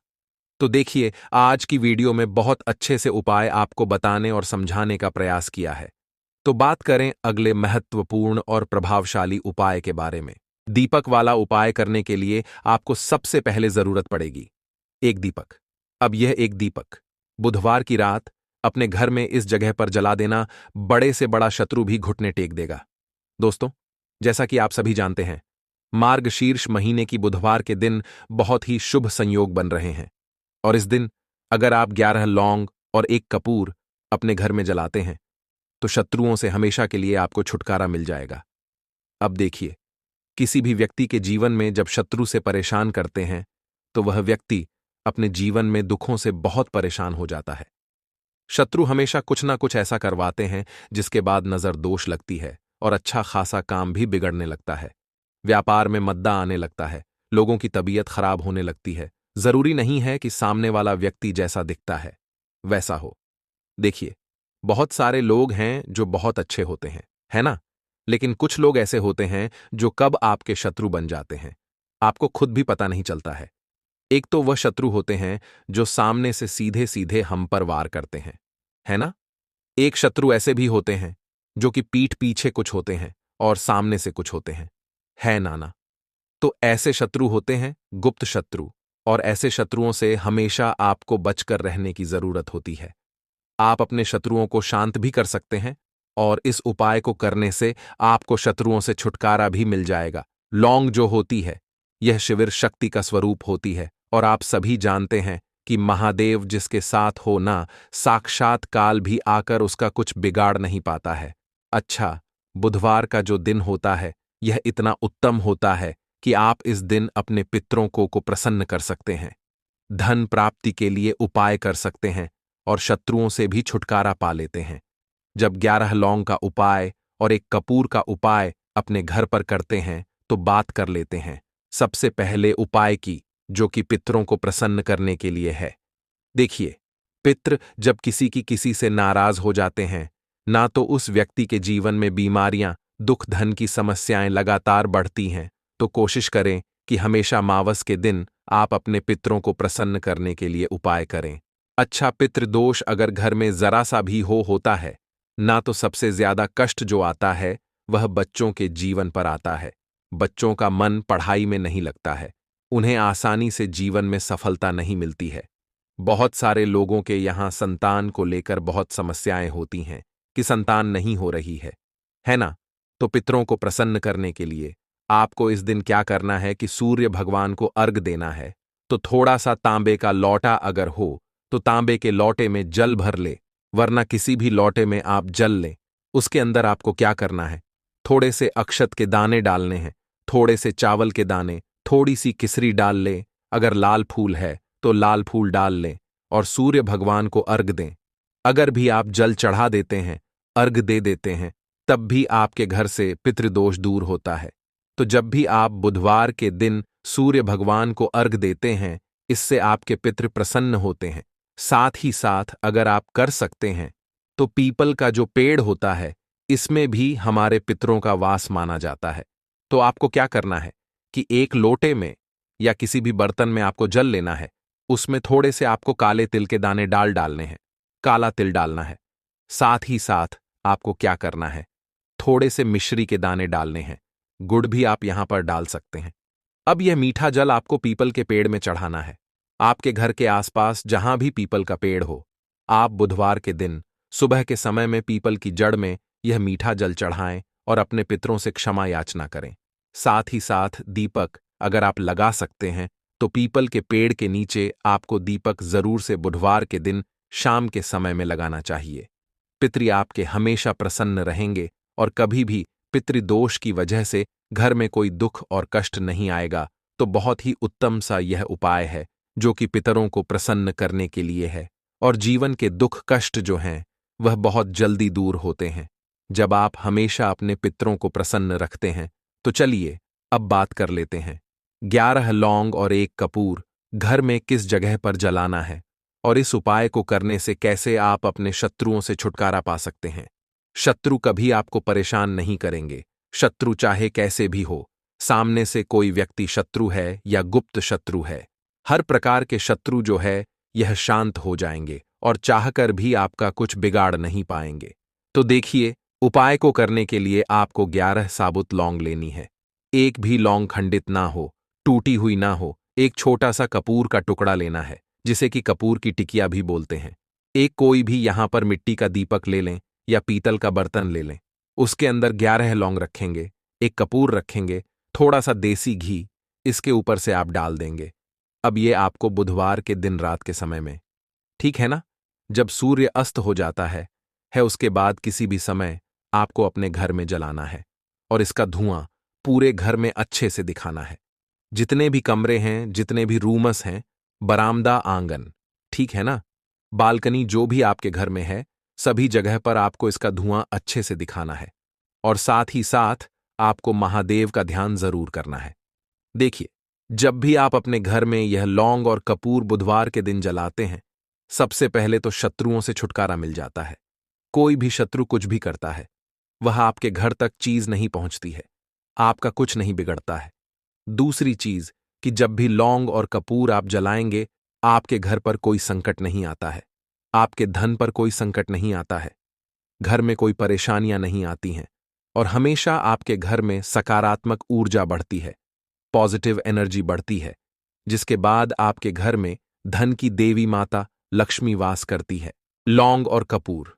तो देखिए, आज की वीडियो में बहुत अच्छे से उपाय आपको बताने और समझाने का प्रयास किया है। तो बात करें अगले महत्वपूर्ण और प्रभावशाली उपाय के बारे में। दीपक वाला उपाय करने के लिए आपको सबसे पहले जरूरत पड़ेगी एक दीपक। अब यह एक दीपक बुधवार की रात अपने घर में इस जगह पर जला देना, बड़े से बड़ा शत्रु भी घुटने टेक देगा। दोस्तों, जैसा कि आप सभी जानते हैं, मार्गशीर्ष महीने की बुधवार के दिन बहुत ही शुभ संयोग बन रहे हैं और इस दिन अगर आप 11 लौंग और 1 कपूर अपने घर में जलाते हैं तो शत्रुओं से हमेशा के लिए आपको छुटकारा मिल जाएगा। अब देखिए, किसी भी व्यक्ति के जीवन में जब शत्रु से परेशान करते हैं तो वह व्यक्ति अपने जीवन में दुखों से बहुत परेशान हो जाता है। शत्रु हमेशा कुछ ना कुछ ऐसा करवाते हैं जिसके बाद नजर दोष लगती है और अच्छा खासा काम भी बिगड़ने लगता है। व्यापार में मद्दा आने लगता है, लोगों की तबीयत खराब होने लगती है। जरूरी नहीं है कि सामने वाला व्यक्ति जैसा दिखता है वैसा हो। देखिए, बहुत सारे लोग हैं जो बहुत अच्छे होते हैं, है ना? लेकिन कुछ लोग ऐसे होते हैं जो कब आपके शत्रु बन जाते हैं, आपको खुद भी पता नहीं चलता है। एक तो वह शत्रु होते हैं जो सामने से सीधे सीधे हम पर वार करते हैं, है ना? एक शत्रु ऐसे भी होते हैं जो कि पीठ पीछे कुछ होते हैं और सामने से कुछ होते हैं, है नाना? तो ऐसे शत्रु होते हैं गुप्त शत्रु, और ऐसे शत्रुओं से हमेशा आपको बचकर रहने की जरूरत होती है। आप अपने शत्रुओं को शांत भी कर सकते हैं, और इस उपाय को करने से आपको शत्रुओं से छुटकारा भी मिल जाएगा। लौंग जो होती है, यह शिविर शक्ति का स्वरूप होती है, और आप सभी जानते हैं कि महादेव जिसके साथ हो ना, साक्षात काल भी आकर उसका कुछ बिगाड़ नहीं पाता है। अच्छा, बुधवार का जो दिन होता है, यह इतना उत्तम होता है कि आप इस दिन अपने पितरों को प्रसन्न कर सकते हैं, धन प्राप्ति के लिए उपाय कर सकते हैं, और शत्रुओं से भी छुटकारा पा लेते हैं। जब 11 लौंग का उपाय और एक कपूर का उपाय अपने घर पर करते हैं तो बात कर लेते हैं सबसे पहले उपाय की, जो कि पितरों को प्रसन्न करने के लिए है। देखिए, पितृ जब किसी से नाराज हो जाते हैं, ना तो उस व्यक्ति के जीवन में बीमारियां, दुख, धन की समस्याएं लगातार बढ़ती हैं, तो कोशिश करें कि हमेशा मावस के दिन आप अपने पितरों को प्रसन्न करने के लिए उपाय करें। अच्छा, पितृदोष अगर घर में जरा सा भी होता है ना, तो सबसे ज्यादा कष्ट जो आता है वह बच्चों के जीवन पर आता है। बच्चों का मन पढ़ाई में नहीं लगता है, उन्हें आसानी से जीवन में सफलता नहीं मिलती है। बहुत सारे लोगों के यहाँ संतान को लेकर बहुत समस्याएं होती हैं कि संतान नहीं हो रही है ना? तो पितरों को प्रसन्न करने के लिए आपको इस दिन क्या करना है कि सूर्य भगवान को अर्घ देना है। तो थोड़ा सा तांबे का लौटा अगर हो तो तांबे के लौटे में जल भर ले, वरना किसी भी लौटे में आप जल लें। उसके अंदर आपको क्या करना है, थोड़े से अक्षत के दाने डालने हैं, थोड़े से चावल के दाने, थोड़ी सी किसरी डाल लें, अगर लाल फूल है तो लाल फूल डाल लें, और सूर्य भगवान को अर्घ दें। अगर भी आप जल चढ़ा देते हैं, अर्घ दे देते हैं, तब भी आपके घर से पितृदोष दूर होता है। तो जब भी आप बुधवार के दिन सूर्य भगवान को अर्घ देते हैं, इससे आपके पितृ प्रसन्न होते हैं। साथ ही साथ अगर आप कर सकते हैं तो पीपल का जो पेड़ होता है, इसमें भी हमारे पितरों का वास माना जाता है। तो आपको क्या करना है कि एक लोटे में या किसी भी बर्तन में आपको जल लेना है, उसमें थोड़े से आपको काले तिल के दाने डालने हैं, काला तिल डालना है। साथ ही साथ आपको क्या करना है, थोड़े से मिश्री के दाने डालने हैं, गुड़ भी आप यहां पर डाल सकते हैं। अब यह मीठा जल आपको पीपल के पेड़ में चढ़ाना है। आपके घर के आसपास जहां भी पीपल का पेड़ हो, आप बुधवार के दिन सुबह के समय में पीपल की जड़ में यह मीठा जल चढ़ाएं और अपने पितरों से क्षमा याचना करें। साथ ही साथ दीपक अगर आप लगा सकते हैं तो पीपल के पेड़ के नीचे आपको दीपक जरूर से बुधवार के दिन शाम के समय में लगाना चाहिए। पितृ आपके हमेशा प्रसन्न रहेंगे और कभी भी पितृदोष की वजह से घर में कोई दुख और कष्ट नहीं आएगा। तो बहुत ही उत्तम सा यह उपाय है जो कि पितरों को प्रसन्न करने के लिए है, और जीवन के दुख कष्ट जो हैं वह बहुत जल्दी दूर होते हैं जब आप हमेशा अपने पितरों को प्रसन्न रखते हैं। तो चलिए अब बात कर लेते हैं 11 लौंग और एक कपूर घर में किस जगह पर जलाना है, और इस उपाय को करने से कैसे आप अपने शत्रुओं से छुटकारा पा सकते हैं। शत्रु कभी आपको परेशान नहीं करेंगे, शत्रु चाहे कैसे भी हो, सामने से कोई व्यक्ति शत्रु है या गुप्त शत्रु है, हर प्रकार के शत्रु जो है यह शांत हो जाएंगे और चाहकर भी आपका कुछ बिगाड़ नहीं पाएंगे। तो देखिए, उपाय को करने के लिए आपको 11 साबुत लौंग लेनी है। एक भी लौंग खंडित ना हो, टूटी हुई ना हो। एक छोटा सा कपूर का टुकड़ा लेना है, जिसे कि कपूर की टिकिया भी बोलते हैं। एक कोई भी यहां पर मिट्टी का दीपक ले लें या पीतल का बर्तन ले लें। उसके अंदर 11 लौंग रखेंगे, एक कपूर रखेंगे, थोड़ा सा देसी घी इसके ऊपर से आप डाल देंगे। अब ये आपको बुधवार के दिन रात के समय में, ठीक है ना, जब सूर्य अस्त हो जाता है उसके बाद किसी भी समय आपको अपने घर में जलाना है, और इसका धुआं पूरे घर में अच्छे से दिखाना है। जितने भी कमरे हैं, जितने भी रूमस हैं, बरामदा, आंगन, ठीक है ना, बालकनी, जो भी आपके घर में है, सभी जगह पर आपको इसका धुआं अच्छे से दिखाना है। और साथ ही साथ आपको महादेव का ध्यान जरूर करना है। देखिए, जब भी आप अपने घर में यह लौंग और कपूर बुधवार के दिन जलाते हैं, सबसे पहले तो शत्रुओं से छुटकारा मिल जाता है। कोई भी शत्रु कुछ भी करता है, वह आपके घर तक चीज नहीं पहुंचती है, आपका कुछ नहीं बिगड़ता है। दूसरी चीज कि जब भी लौंग और कपूर आप जलाएंगे, आपके घर पर कोई संकट नहीं आता है, आपके धन पर कोई संकट नहीं आता है, घर में कोई परेशानियां नहीं आती हैं, और हमेशा आपके घर में सकारात्मक ऊर्जा बढ़ती है, पॉजिटिव एनर्जी बढ़ती है, जिसके बाद आपके घर में धन की देवी माता लक्ष्मी वास करती है। लौंग और कपूर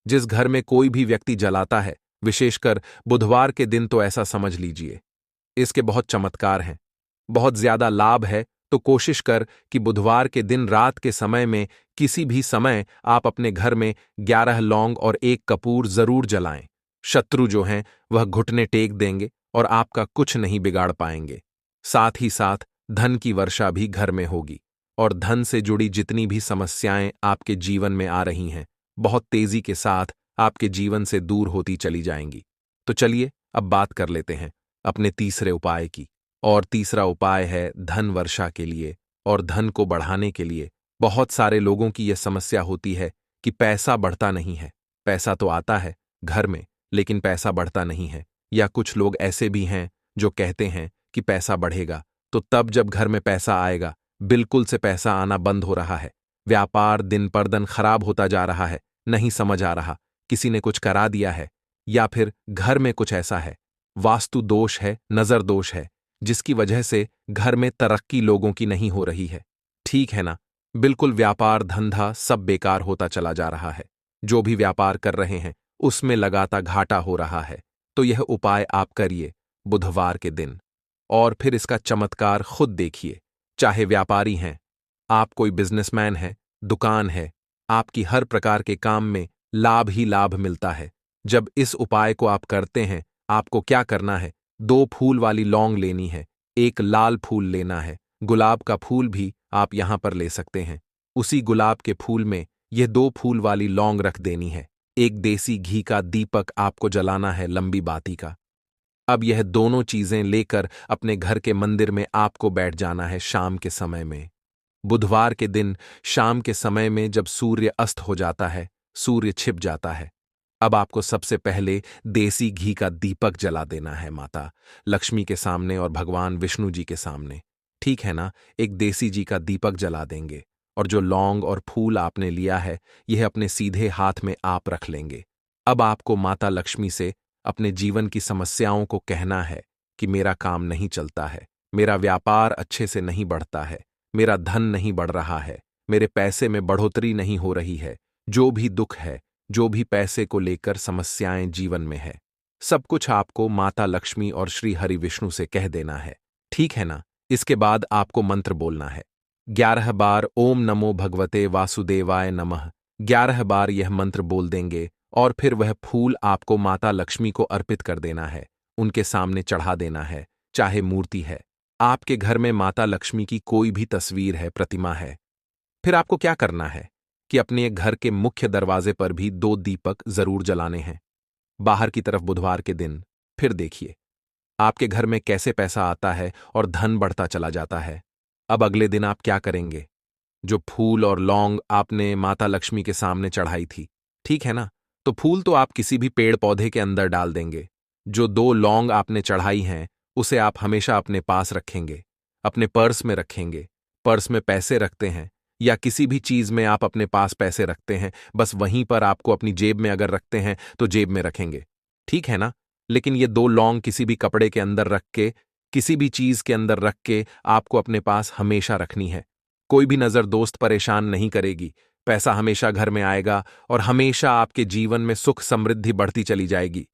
जिस घर में कोई भी व्यक्ति जलाता है, विशेषकर बुधवार के दिन, तो ऐसा समझ लीजिए इसके बहुत चमत्कार हैं, बहुत ज्यादा लाभ है। तो कोशिश कर कि बुधवार के दिन रात के समय में किसी भी समय आप अपने घर में 11 लौंग और 1 कपूर जरूर जलाएं। शत्रु जो हैं वह घुटने टेक देंगे और आपका कुछ नहीं बिगाड़ पाएंगे। साथ ही साथ धन की वर्षा भी घर में होगी, और धन से जुड़ी जितनी भी समस्याएं आपके जीवन में आ रही हैं, बहुत तेजी के साथ आपके जीवन से दूर होती चली जाएंगी। तो चलिए अब बात कर लेते हैं अपने तीसरे उपाय की। और तीसरा उपाय है धन वर्षा के लिए और धन को बढ़ाने के लिए। बहुत सारे लोगों की यह समस्या होती है कि पैसा बढ़ता नहीं है। पैसा तो आता है घर में, लेकिन पैसा बढ़ता नहीं है। या कुछ लोग ऐसे भी हैं जो कहते हैं कि पैसा बढ़ेगा, तो तब जब घर में पैसा आएगा, बिल्कुल से पैसा आना बंद हो रहा है। व्यापार दिन पर दिन खराब होता जा रहा है, नहीं समझ आ रहा, किसी ने कुछ करा दिया है, या फिर घर में कुछ ऐसा है, वास्तु दोष है, नजर दोष है, जिसकी वजह से घर में तरक्की लोगों की नहीं हो रही है। ठीक है ना? बिल्कुल व्यापार धंधा सब बेकार होता चला जा रहा है। जो भी व्यापार कर रहे हैं उसमें लगातार घाटा हो रहा है। तो यह उपाय आप करिए बुधवार के दिन, और फिर इसका चमत्कार खुद देखिए। चाहे व्यापारी हैं, आप कोई बिजनेसमैन हैं, दुकान है, आपकी हर प्रकार के काम में लाभ ही लाभ मिलता है। जब इस उपाय को आप करते हैं, आपको क्या करना है? 2 फूल वाली लौंग लेनी है, 1 लाल फूल लेना है, गुलाब का फूल भी आप यहां पर ले सकते हैं। उसी गुलाब के फूल में यह 2 फूल वाली लौंग रख देनी है। 1 देसी घी का दीपक आपको जलाना है, लंबी बाती का। अब यह दोनों चीजें लेकर अपने घर के मंदिर में आपको बैठ जाना है शाम के समय में। बुधवार के दिन शाम के समय में जब सूर्य अस्त हो जाता है, सूर्य छिप जाता है, अब आपको सबसे पहले देसी घी का दीपक जला देना है माता लक्ष्मी के सामने और भगवान विष्णु जी के सामने। ठीक है ना? एक देसी जी का दीपक जला देंगे, और जो लौंग और फूल आपने लिया है, यह अपने सीधे हाथ में आप रख लेंगे। अब आपको माता लक्ष्मी से अपने जीवन की समस्याओं को कहना है कि मेरा काम नहीं चलता है, मेरा व्यापार अच्छे से नहीं बढ़ता है, मेरा धन नहीं बढ़ रहा है, मेरे पैसे में बढ़ोतरी नहीं हो रही है, जो भी दुख है, जो भी पैसे को लेकर समस्याएं जीवन में है, सब कुछ आपको माता लक्ष्मी और श्री हरि विष्णु से कह देना है। ठीक है ना? इसके बाद आपको मंत्र बोलना है 11 बार, ओम नमो भगवते वासुदेवाय नमः। 11 बार यह मंत्र बोल देंगे, और फिर वह फूल आपको माता लक्ष्मी को अर्पित कर देना है, उनके सामने चढ़ा देना है। चाहे मूर्ति है, आपके घर में माता लक्ष्मी की कोई भी तस्वीर है, प्रतिमा है, फिर आपको क्या करना है कि अपने घर के मुख्य दरवाजे पर भी 2 दीपक जरूर जलाने हैं बाहर की तरफ बुधवार के दिन। फिर देखिए आपके घर में कैसे पैसा आता है और धन बढ़ता चला जाता है। अब अगले दिन आप क्या करेंगे? जो फूल और लौंग आपने माता लक्ष्मी के सामने चढ़ाई थी, ठीक है ना? तो फूल तो आप किसी भी पेड़ पौधे के अंदर डाल देंगे। जो 2 लौंग आपने चढ़ाई हैं, उसे आप हमेशा अपने पास रखेंगे, अपने पर्स में रखेंगे। पर्स में पैसे रखते हैं या किसी भी चीज में आप अपने पास पैसे रखते हैं, बस वहीं पर आपको अपनी जेब में अगर रखते हैं तो जेब में रखेंगे। ठीक है ना? लेकिन ये 2 लौंग किसी भी कपड़े के अंदर रख के, किसी भी चीज के अंदर रख के आपको अपने पास हमेशा रखनी है। कोई भी नजर दोस्त परेशान नहीं करेगी, पैसा हमेशा घर में आएगा और हमेशा आपके जीवन में सुख समृद्धि बढ़ती चली जाएगी।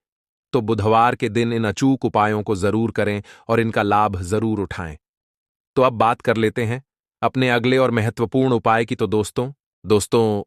तो बुधवार के दिन इन अचूक उपायों को जरूर करें और इनका लाभ जरूर उठाएं। तो अब बात कर लेते हैं अपने अगले और महत्वपूर्ण उपाय की। तो दोस्तों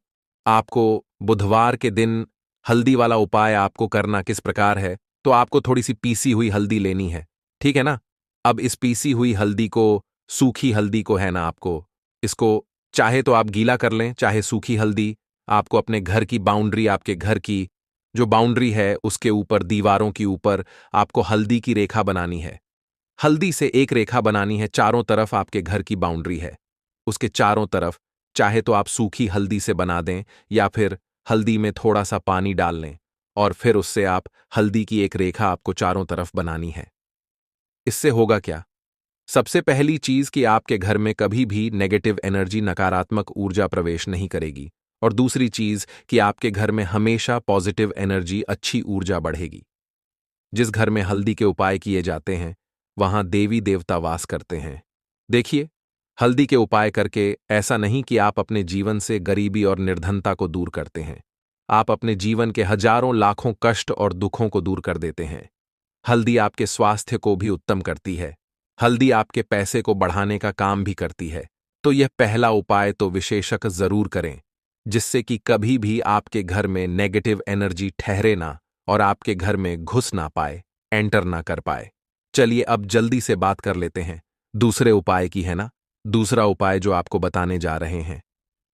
आपको बुधवार के दिन हल्दी वाला उपाय आपको करना किस प्रकार है? तो आपको थोड़ी सी पीसी हुई हल्दी लेनी है, ठीक है ना? अब इस पीसी हुई हल्दी को, सूखी हल्दी को है ना, आपको इसको चाहे तो आप गीला कर लें, चाहे सूखी हल्दी। आपको अपने घर की बाउंड्री, आपके घर की जो बाउंड्री है उसके ऊपर, दीवारों के ऊपर आपको हल्दी की रेखा बनानी है। हल्दी से एक रेखा बनानी है, चारों तरफ आपके घर की बाउंड्री है, उसके चारों तरफ चाहे तो आप सूखी हल्दी से बना दें या फिर हल्दी में थोड़ा सा पानी डाल लें और फिर उससे आप हल्दी की एक रेखा आपको चारों तरफ बनानी है। इससे होगा क्या? सबसे पहली चीज कि आपके घर में कभी भी नेगेटिव एनर्जी, नकारात्मक ऊर्जा प्रवेश नहीं करेगी। और दूसरी चीज कि आपके घर में हमेशा पॉजिटिव एनर्जी, अच्छी ऊर्जा बढ़ेगी। जिस घर में हल्दी के उपाय किए जाते हैं वहां देवी देवता वास करते हैं। देखिए, हल्दी के उपाय करके ऐसा नहीं कि आप अपने जीवन से गरीबी और निर्धनता को दूर करते हैं, आप अपने जीवन के हजारों लाखों कष्ट और दुखों को दूर कर देते हैं। हल्दी आपके स्वास्थ्य को भी उत्तम करती है। हल्दी आपके पैसे को बढ़ाने का काम भी करती है। तो यह पहला उपाय तो विशेषक जरूर करें, जिससे कि कभी भी आपके घर में नेगेटिव एनर्जी ठहरे ना और आपके घर में घुस ना पाए, एंटर ना कर पाए। चलिए अब जल्दी से बात कर लेते हैं दूसरे उपाय की, है ना। दूसरा उपाय जो आपको बताने जा रहे हैं,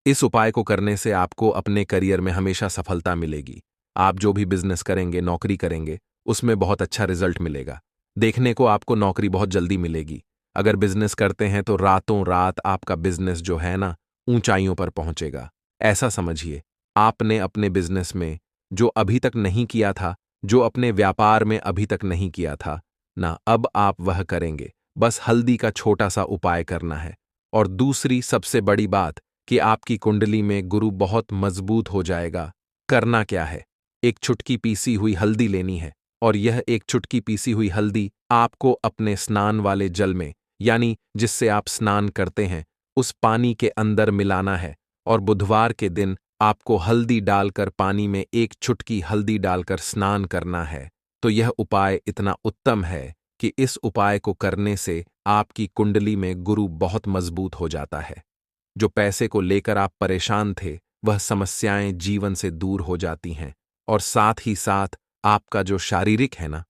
इस उपाय को करने से आपको अपने करियर में हमेशा सफलता मिलेगी। आप जो भी बिजनेस करेंगे, नौकरी करेंगे, उसमें बहुत अच्छा रिजल्ट मिलेगा। देखने को आपको नौकरी बहुत जल्दी मिलेगी। अगर बिजनेस करते हैं तो रातों रात आपका बिजनेस जो है ना, ऊंचाइयों पर पहुंचेगा। ऐसा समझिए, आपने अपने बिजनेस में जो अभी तक नहीं किया था, जो अपने व्यापार में अभी तक नहीं किया था ना, अब आप वह करेंगे। बस हल्दी का छोटा सा उपाय करना है। और दूसरी सबसे बड़ी बात कि आपकी कुंडली में गुरु बहुत मजबूत हो जाएगा। करना क्या है? एक चुटकी पीसी हुई हल्दी लेनी है और यह एक चुटकी पीसी हुई हल्दी आपको अपने स्नान वाले जल में, यानी जिससे आप स्नान करते हैं, उस पानी के अंदर मिलाना है। और बुधवार के दिन आपको हल्दी डालकर, पानी में एक चुटकी हल्दी डालकर स्नान करना है। तो यह उपाय इतना उत्तम है कि इस उपाय को करने से आपकी कुंडली में गुरु बहुत मजबूत हो जाता है। जो पैसे को लेकर आप परेशान थे, वह समस्याएं जीवन से दूर हो जाती हैं। और साथ ही साथ आपका जो शारीरिक है ना,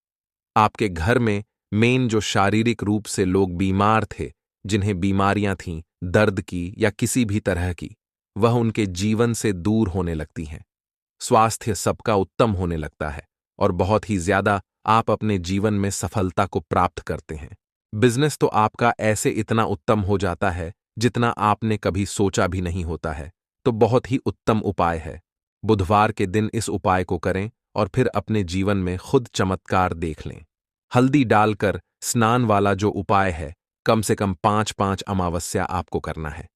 आपके घर में मेन जो शारीरिक रूप से लोग बीमार थे, जिन्हें बीमारियां थीं दर्द की या किसी भी तरह की, वह उनके जीवन से दूर होने लगती हैं। स्वास्थ्य सबका उत्तम होने लगता है और बहुत ही ज्यादा आप अपने जीवन में सफलता को प्राप्त करते हैं। बिजनेस तो आपका ऐसे इतना उत्तम हो जाता है जितना आपने कभी सोचा भी नहीं होता है। तो बहुत ही उत्तम उपाय है। बुधवार के दिन इस उपाय को करें और फिर अपने जीवन में खुद चमत्कार देख लें। हल्दी डालकर स्नान वाला जो उपाय है, कम से कम 5-5 अमावस्या आपको करना है।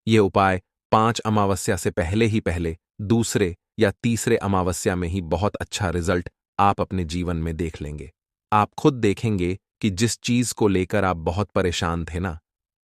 यह उपाय 5 अमावस्या से पहले ही पहले, दूसरे या तीसरे अमावस्या में ही बहुत अच्छा रिजल्ट आप अपने जीवन में देख लेंगे। आप खुद देखेंगे कि जिस चीज को लेकर आप बहुत परेशान थे ना,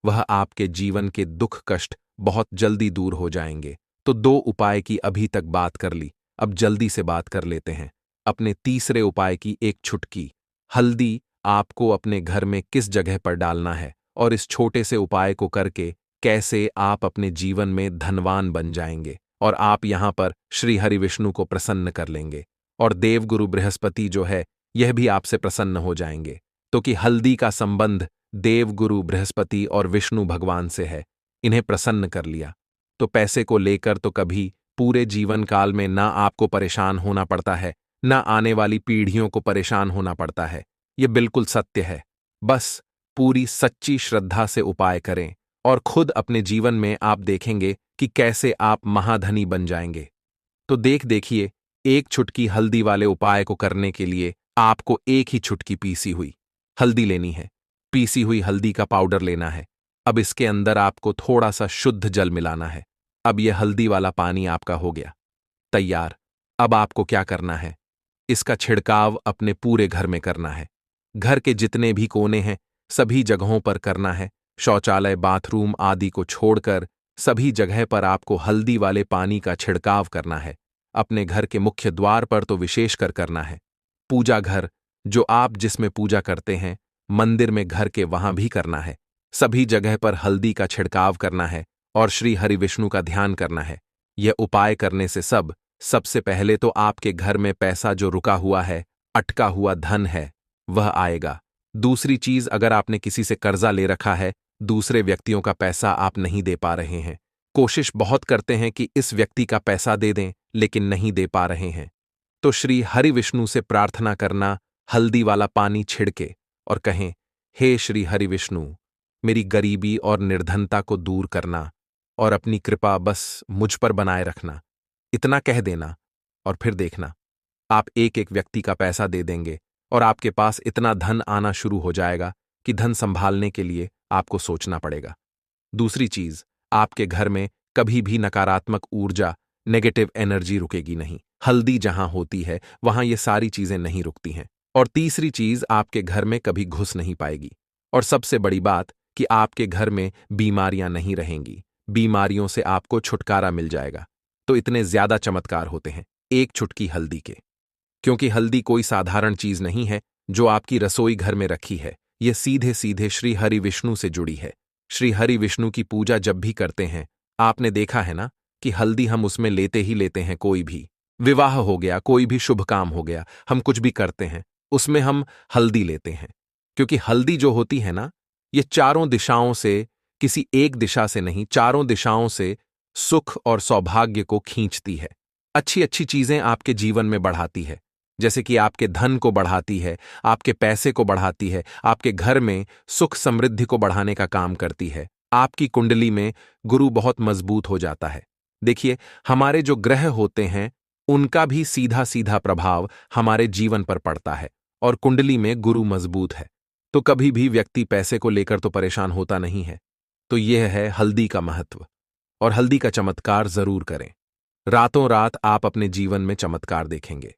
वह आपके जीवन के दुख कष्ट बहुत जल्दी दूर हो जाएंगे। तो 2 उपाय की अभी तक बात कर ली, अब जल्दी से बात कर लेते हैं अपने तीसरे उपाय की। एक चुटकी हल्दी आपको अपने घर में किस जगह पर डालना है और इस छोटे से उपाय को करके कैसे आप अपने जीवन में धनवान बन जाएंगे और आप यहां पर श्री हरि विष्णु को प्रसन्न कर लेंगे। और देवगुरु बृहस्पति जो है, यह भी आपसे प्रसन्न हो जाएंगे। तो कि हल्दी का संबंध देवगुरु बृहस्पति और विष्णु भगवान से है, इन्हें प्रसन्न कर लिया तो पैसे को लेकर तो कभी पूरे जीवन काल में ना आपको परेशान होना पड़ता है, ना आने वाली पीढ़ियों को परेशान होना पड़ता है। यह बिल्कुल सत्य है। बस पूरी सच्ची श्रद्धा से उपाय करें और खुद अपने जीवन में आप देखेंगे कि कैसे आप महाधनी बन जाएंगे। तो देखिए, एक चुटकी हल्दी वाले उपाय को करने के लिए आपको एक ही चुटकी पीसी हुई हल्दी लेनी है। पीसी हुई हल्दी का पाउडर लेना है। अब इसके अंदर आपको थोड़ा सा शुद्ध जल मिलाना है। अब यह हल्दी वाला पानी आपका हो गया तैयार। अब आपको क्या करना है? इसका छिड़काव अपने पूरे घर में करना है। घर के जितने भी कोने हैं, सभी जगहों पर करना है। शौचालय, बाथरूम आदि को छोड़कर सभी जगह पर आपको हल्दी वाले पानी का छिड़काव करना है। अपने घर के मुख्य द्वार पर तो विशेषकर करना है। पूजा घर, जो आप जिसमें पूजा करते हैं, मंदिर में, घर के, वहां भी करना है। सभी जगह पर हल्दी का छिड़काव करना है और श्री हरि विष्णु का ध्यान करना है। यह उपाय करने से सबसे पहले तो आपके घर में पैसा जो रुका हुआ है, अटका हुआ धन है, वह आएगा। दूसरी चीज, अगर आपने किसी से कर्जा ले रखा है, दूसरे व्यक्तियों का पैसा आप नहीं दे पा रहे हैं, कोशिश बहुत करते हैं कि इस व्यक्ति का पैसा दे दें, लेकिन नहीं दे पा रहे हैं, तो श्री हरि विष्णु से प्रार्थना करना, हल्दी वाला पानी छिड़के और कहें, हे श्री हरि विष्णु, मेरी गरीबी और निर्धनता को दूर करना और अपनी कृपा बस मुझ पर बनाए रखना। इतना कह देना और फिर देखना, आप एक एक व्यक्ति का पैसा दे देंगे और आपके पास इतना धन आना शुरू हो जाएगा कि धन संभालने के लिए आपको सोचना पड़ेगा। दूसरी चीज, आपके घर में कभी भी नकारात्मक ऊर्जा, नेगेटिव एनर्जी रुकेगी नहीं। हल्दी जहां होती है वहां ये सारी चीजें नहीं रुकती हैं। और तीसरी चीज, आपके घर में कभी घुस नहीं पाएगी। और सबसे बड़ी बात कि आपके घर में बीमारियां नहीं रहेंगी। बीमारियों से आपको छुटकारा मिल जाएगा। तो इतने ज्यादा चमत्कार होते हैं एक चुटकी हल्दी के। क्योंकि हल्दी कोई साधारण चीज नहीं है जो आपकी रसोई घर में रखी है। यह सीधे सीधे श्री हरि विष्णु से जुड़ी है। श्री हरि विष्णु की पूजा जब भी करते हैं, आपने देखा है ना कि हल्दी हम उसमें लेते ही लेते हैं। कोई भी विवाह हो गया, कोई भी शुभ काम हो गया, हम कुछ भी करते हैं उसमें हम हल्दी लेते हैं। क्योंकि हल्दी जो होती है ना, ये चारों दिशाओं से, किसी एक दिशा से नहीं, चारों दिशाओं से सुख और सौभाग्य को खींचती है। अच्छी अच्छी चीजें आपके जीवन में बढ़ाती है। जैसे कि आपके धन को बढ़ाती है, आपके पैसे को बढ़ाती है, आपके घर में सुख समृद्धि को बढ़ाने का काम करती है। आपकी कुंडली में गुरु बहुत मजबूत हो जाता है। देखिए, हमारे जो ग्रह होते हैं उनका भी सीधा सीधा प्रभाव हमारे जीवन पर पड़ता है। और कुंडली में गुरु मजबूत है तो कभी भी व्यक्ति पैसे को लेकर तो परेशान होता नहीं है। तो यह है हल्दी का महत्व। और हल्दी का चमत्कार जरूर करें। रातों रात आप अपने जीवन में चमत्कार देखेंगे।